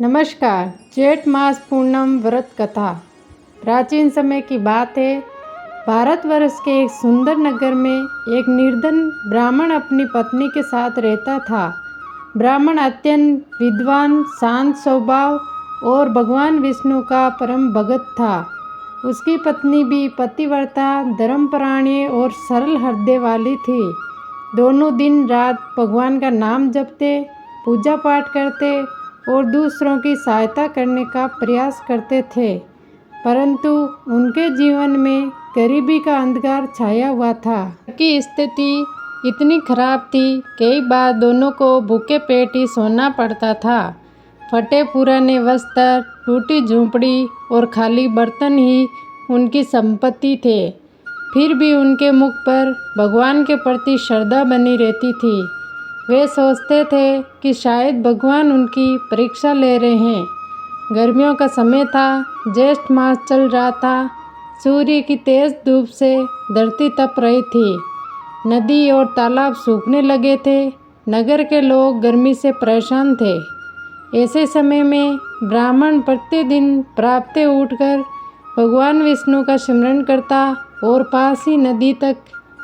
नमस्कार। जेठ मास पूर्णम व्रत कथा। प्राचीन समय की बात है। भारतवर्ष के एक सुंदर नगर में एक निर्धन ब्राह्मण अपनी पत्नी के साथ रहता था। ब्राह्मण अत्यंत विद्वान, शांत स्वभाव और भगवान विष्णु का परम भगत था। उसकी पत्नी भी पतिव्रता, धर्मपरायण और सरल हृदय वाली थी। दोनों दिन रात भगवान का नाम जपते, पूजा पाठ करते और दूसरों की सहायता करने का प्रयास करते थे। परंतु उनके जीवन में गरीबी का अंधकार छाया हुआ था। की स्थिति इतनी खराब थी, कई बार दोनों को भूखे पेट ही सोना पड़ता था। फटे पुराने वस्त्र, टूटी झोंपड़ी और खाली बर्तन ही उनकी संपत्ति थे। फिर भी उनके मुख पर भगवान के प्रति श्रद्धा बनी रहती थी। वे सोचते थे कि शायद भगवान उनकी परीक्षा ले रहे हैं। गर्मियों का समय था, ज्येष्ठ मास चल रहा था। सूर्य की तेज धूप से धरती तप रही थी। नदी और तालाब सूखने लगे थे। नगर के लोग गर्मी से परेशान थे। ऐसे समय में ब्राह्मण प्रतिदिन प्रातः उठकर भगवान विष्णु का स्मरण करता और पास ही नदी तक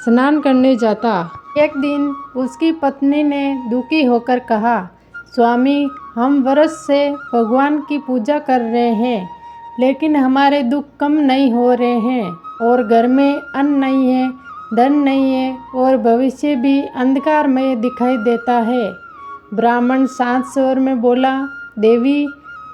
स्नान करने जाता। एक दिन उसकी पत्नी ने दुखी होकर कहा, स्वामी, हम वर्ष से भगवान की पूजा कर रहे हैं, लेकिन हमारे दुख कम नहीं हो रहे हैं और घर में अन्न नहीं है, धन नहीं है और भविष्य भी अंधकारमय दिखाई देता है। ब्राह्मण शांत स्वर में बोला, देवी,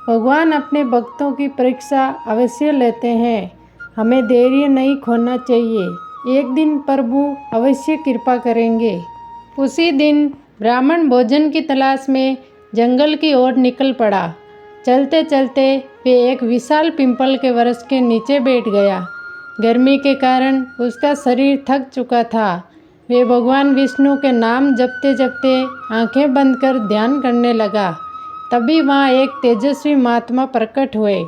भगवान अपने भक्तों की परीक्षा अवश्य लेते हैं। हमें धैर्य नहीं खोना चाहिए। एक दिन प्रभु अवश्य कृपा करेंगे। उसी दिन ब्राह्मण भोजन की तलाश में जंगल की ओर निकल पड़ा। चलते चलते वे एक विशाल पीपल के वृक्ष के नीचे बैठ गया। गर्मी के कारण उसका शरीर थक चुका था। वे भगवान विष्णु के नाम जपते जपते आंखें बंद कर ध्यान करने लगा। तभी वहाँ एक तेजस्वी महात्मा प्रकट हुए।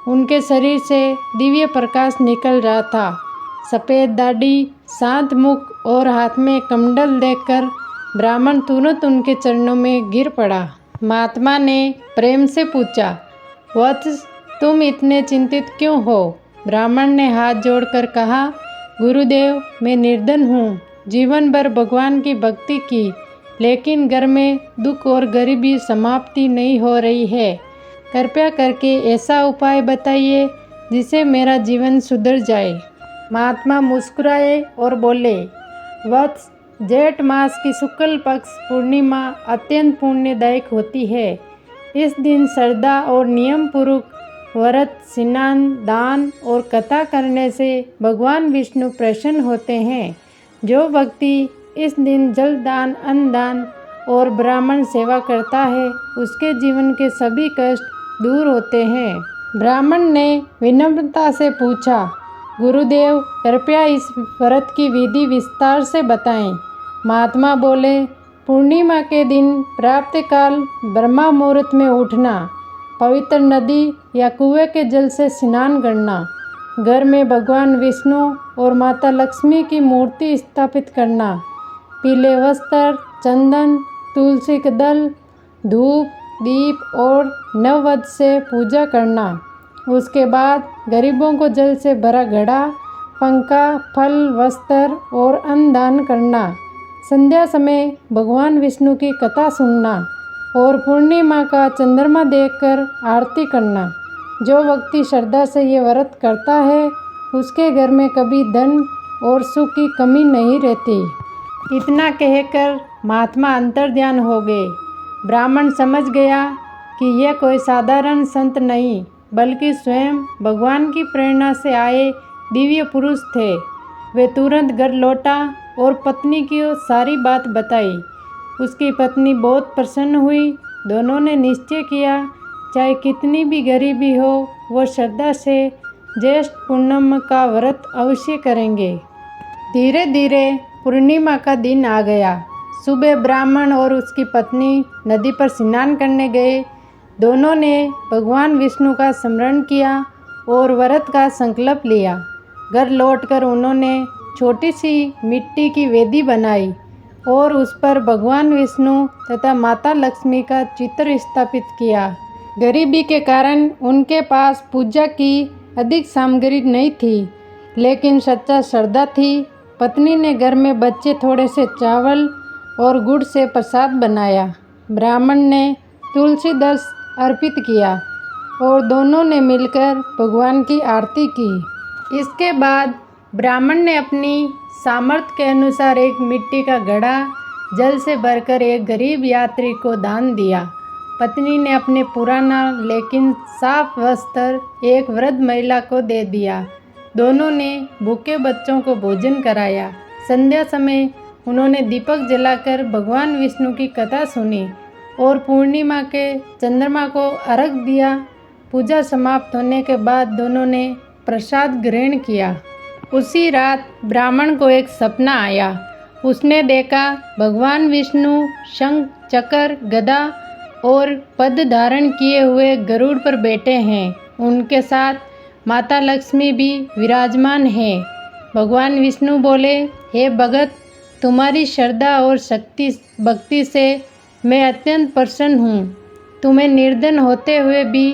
उनके शरीर से दिव्य प्रकाश निकल रहा था। सफ़ेद दाढ़ी, शांत मुख और हाथ में कमंडल देखकर ब्राह्मण तुरंत उनके चरणों में गिर पड़ा। महात्मा ने प्रेम से पूछा, वत्स, तुम इतने चिंतित क्यों हो? ब्राह्मण ने हाथ जोड़कर कहा, गुरुदेव, मैं निर्धन हूँ। जीवन भर भगवान की भक्ति की, लेकिन घर में दुख और गरीबी समाप्ति नहीं हो रही है। कृपया करके ऐसा उपाय बताइए जिससे मेरा जीवन सुधर जाए। महात्मा मुस्कुराए और बोले, वत्स, जेठ मास की शुक्ल पक्ष पूर्णिमा अत्यंत पुण्यदायक होती है। इस दिन श्रद्धा और नियम पूर्वक व्रत, स्नान, दान और कथा करने से भगवान विष्णु प्रसन्न होते हैं। जो व्यक्ति इस दिन जल दान, अन्न दान और ब्राह्मण सेवा करता है, उसके जीवन के सभी कष्ट दूर होते हैं। ब्राह्मण ने विनम्रता से पूछा, गुरुदेव, कृपया इस व्रत की विधि विस्तार से बताएं। महात्मा बोले, पूर्णिमा के दिन प्रातःकाल ब्रह्म मुहूर्त में उठना, पवित्र नदी या कुएं के जल से स्नान करना, घर में भगवान विष्णु और माता लक्ष्मी की मूर्ति स्थापित करना, पीले वस्त्र, चंदन, तुलसी के दल, धूप, दीप और नववध से पूजा करना। उसके बाद गरीबों को जल से भरा घड़ा, पंखा, फल, वस्त्र और अन्न दान करना। संध्या समय भगवान विष्णु की कथा सुनना और पूर्णिमा का चंद्रमा देखकर आरती करना। जो व्यक्ति श्रद्धा से ये व्रत करता है, उसके घर में कभी धन और सुख की कमी नहीं रहती। इतना कहकर महात्मा अंतर्ध्यान हो गए। ब्राह्मण समझ गया कि यह कोई साधारण संत नहीं, बल्कि स्वयं भगवान की प्रेरणा से आए दिव्य पुरुष थे। वे तुरंत घर लौटा और पत्नी की सारी बात बताई। उसकी पत्नी बहुत प्रसन्न हुई। दोनों ने निश्चय किया, चाहे कितनी भी गरीबी हो, वो श्रद्धा से ज्येष्ठ पूर्णिमा का व्रत अवश्य करेंगे। धीरे धीरे पूर्णिमा का दिन आ गया। सुबह ब्राह्मण और उसकी पत्नी नदी पर स्नान करने गए। दोनों ने भगवान विष्णु का स्मरण किया और व्रत का संकल्प लिया। घर लौटकर उन्होंने छोटी सी मिट्टी की वेदी बनाई और उस पर भगवान विष्णु तथा माता लक्ष्मी का चित्र स्थापित किया। गरीबी के कारण उनके पास पूजा की अधिक सामग्री नहीं थी, लेकिन सच्चा श्रद्धा थी। पत्नी ने घर में बचे थोड़े से चावल और गुड़ से प्रसाद बनाया। ब्राह्मण ने तुलसी दर्श अर्पित किया और दोनों ने मिलकर भगवान की आरती की। इसके बाद ब्राह्मण ने अपनी सामर्थ्य के अनुसार एक मिट्टी का घड़ा जल से भरकर एक गरीब यात्री को दान दिया। पत्नी ने अपने पुराना लेकिन साफ वस्त्र एक वृद्ध महिला को दे दिया। दोनों ने भूखे बच्चों को भोजन कराया। संध्या समय उन्होंने दीपक जलाकर भगवान विष्णु की कथा सुनी और पूर्णिमा के चंद्रमा को अर्घ दिया। पूजा समाप्त होने के बाद दोनों ने प्रसाद ग्रहण किया। उसी रात ब्राह्मण को एक सपना आया। उसने देखा भगवान विष्णु शंख, चक्र, गदा और पद धारण किए हुए गरुड़ पर बैठे हैं। उनके साथ माता लक्ष्मी भी विराजमान है। भगवान विष्णु बोले, हे भगत, तुम्हारी श्रद्धा और भक्ति से मैं अत्यंत प्रसन्न हूँ। तुम्हें निर्धन होते हुए भी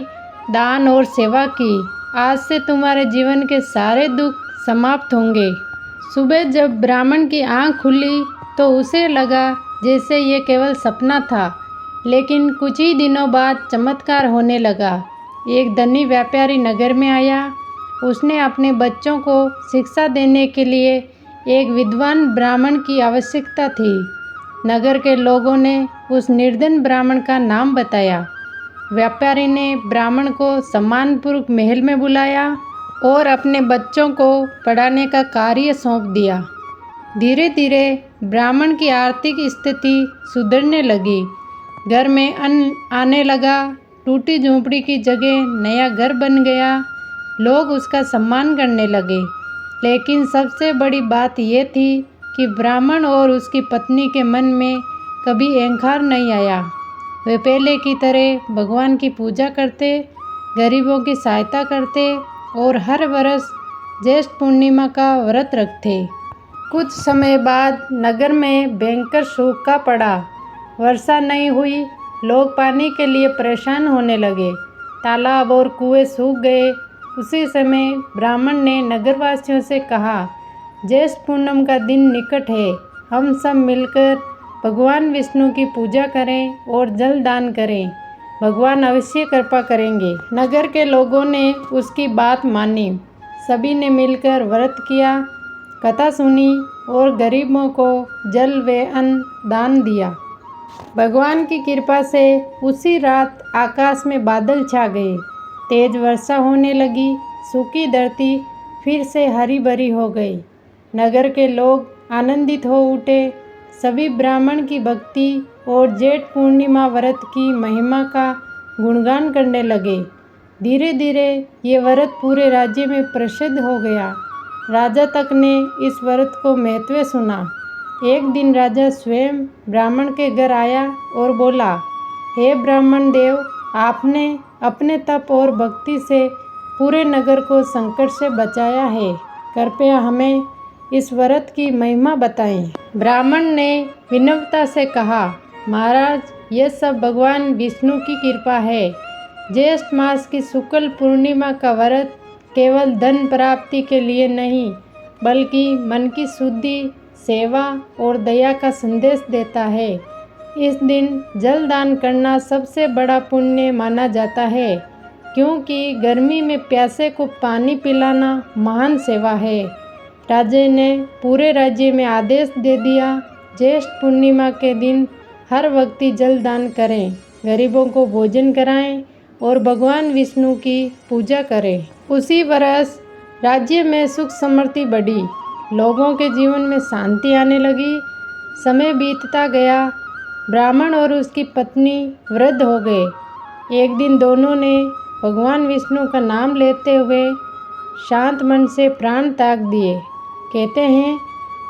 दान और सेवा की। आज से तुम्हारे जीवन के सारे दुख समाप्त होंगे। सुबह जब ब्राह्मण की आंख खुली तो उसे लगा जैसे ये केवल सपना था, लेकिन कुछ ही दिनों बाद चमत्कार होने लगा। एक धनी व्यापारी नगर में आया। उसने अपने बच्चों को शिक्षा देने के लिए एक विद्वान ब्राह्मण की आवश्यकता थी। नगर के लोगों ने उस निर्धन ब्राह्मण का नाम बताया। व्यापारी ने ब्राह्मण को सम्मानपूर्वक महल में बुलाया और अपने बच्चों को पढ़ाने का कार्य सौंप दिया। धीरे धीरे ब्राह्मण की आर्थिक स्थिति सुधरने लगी। घर में अन्न आने लगा। टूटी झोंपड़ी की जगह नया घर बन गया। लोग उसका सम्मान करने लगे। लेकिन सबसे बड़ी बात यह थी कि ब्राह्मण और उसकी पत्नी के मन में कभी अहंकार नहीं आया। वे पहले की तरह भगवान की पूजा करते, गरीबों की सहायता करते और हर वर्ष ज्येष्ठ पूर्णिमा का व्रत रखते। कुछ समय बाद नगर में भयंकर सूखा पड़ा। वर्षा नहीं हुई। लोग पानी के लिए परेशान होने लगे। तालाब और कुएं सूख गए। उसी समय ब्राह्मण ने नगरवासियों से कहा, ज्येष्ठ पूर्णिमा का दिन निकट है। हम सब मिलकर भगवान विष्णु की पूजा करें और जल दान करें। भगवान अवश्य कृपा करेंगे। नगर के लोगों ने उसकी बात मानी। सभी ने मिलकर व्रत किया, कथा सुनी और गरीबों को जल व अन्न दान दिया। भगवान की कृपा से उसी रात आकाश में बादल छा गए। तेज वर्षा होने लगी। सूखी धरती फिर से हरी भरी हो गई। नगर के लोग आनंदित हो उठे। सभी ब्राह्मण की भक्ति और जेठ पूर्णिमा व्रत की महिमा का गुणगान करने लगे। धीरे धीरे ये व्रत पूरे राज्य में प्रसिद्ध हो गया। राजा तक ने इस व्रत को महत्व सुना। एक दिन राजा स्वयं ब्राह्मण के घर आया और बोला, हे ब्राह्मण देव, आपने अपने तप और भक्ति से पूरे नगर को संकट से बचाया है। कृपया हमें इस व्रत की महिमा बताएं। ब्राह्मण ने विनम्रता से कहा, महाराज, यह सब भगवान विष्णु की कृपा है। ज्येष्ठ मास की शुक्ल पूर्णिमा का व्रत केवल धन प्राप्ति के लिए नहीं, बल्कि मन की शुद्धि, सेवा और दया का संदेश देता है। इस दिन जल दान करना सबसे बड़ा पुण्य माना जाता है, क्योंकि गर्मी में प्यासे को पानी पिलाना महान सेवा है। राजा ने पूरे राज्य में आदेश दे दिया, ज्येष्ठ पूर्णिमा के दिन हर व्यक्ति जल दान करें, गरीबों को भोजन कराएं और भगवान विष्णु की पूजा करें। उसी वर्ष राज्य में सुख समृद्धि बढ़ी। लोगों के जीवन में शांति आने लगी। समय बीतता गया। ब्राह्मण और उसकी पत्नी वृद्ध हो गए। एक दिन दोनों ने भगवान विष्णु का नाम लेते हुए शांत मन से प्राण त्याग दिए। कहते हैं,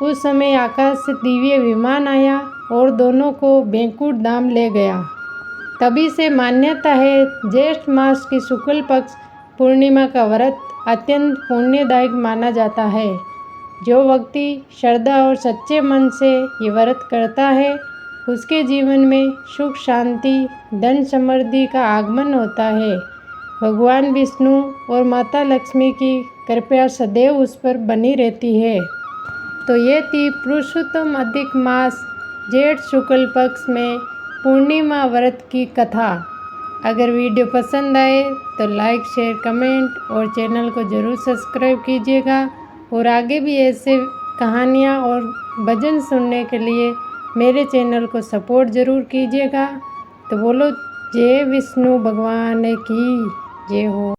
उस समय आकाश से दिव्य विमान आया और दोनों को बैकुंठ धाम ले गया। तभी से मान्यता है, ज्येष्ठ मास की शुक्ल पक्ष पूर्णिमा का व्रत अत्यंत पुण्यदायक माना जाता है। जो व्यक्ति श्रद्धा और सच्चे मन से ये व्रत करता है, उसके जीवन में सुख शांति धन समृद्धि का आगमन होता है। भगवान विष्णु और माता लक्ष्मी की कृपा सदैव उस पर बनी रहती है। तो ये थी पुरुषोत्तम अधिक मास जेठ शुक्ल पक्ष में पूर्णिमा व्रत की कथा। अगर वीडियो पसंद आए तो लाइक शेयर कमेंट और चैनल को ज़रूर सब्सक्राइब कीजिएगा और आगे भी ऐसे कहानियाँ और भजन सुनने के लिए मेरे चैनल को सपोर्ट ज़रूर कीजिएगा। तो बोलो जय विष्णु भगवान की जय हो।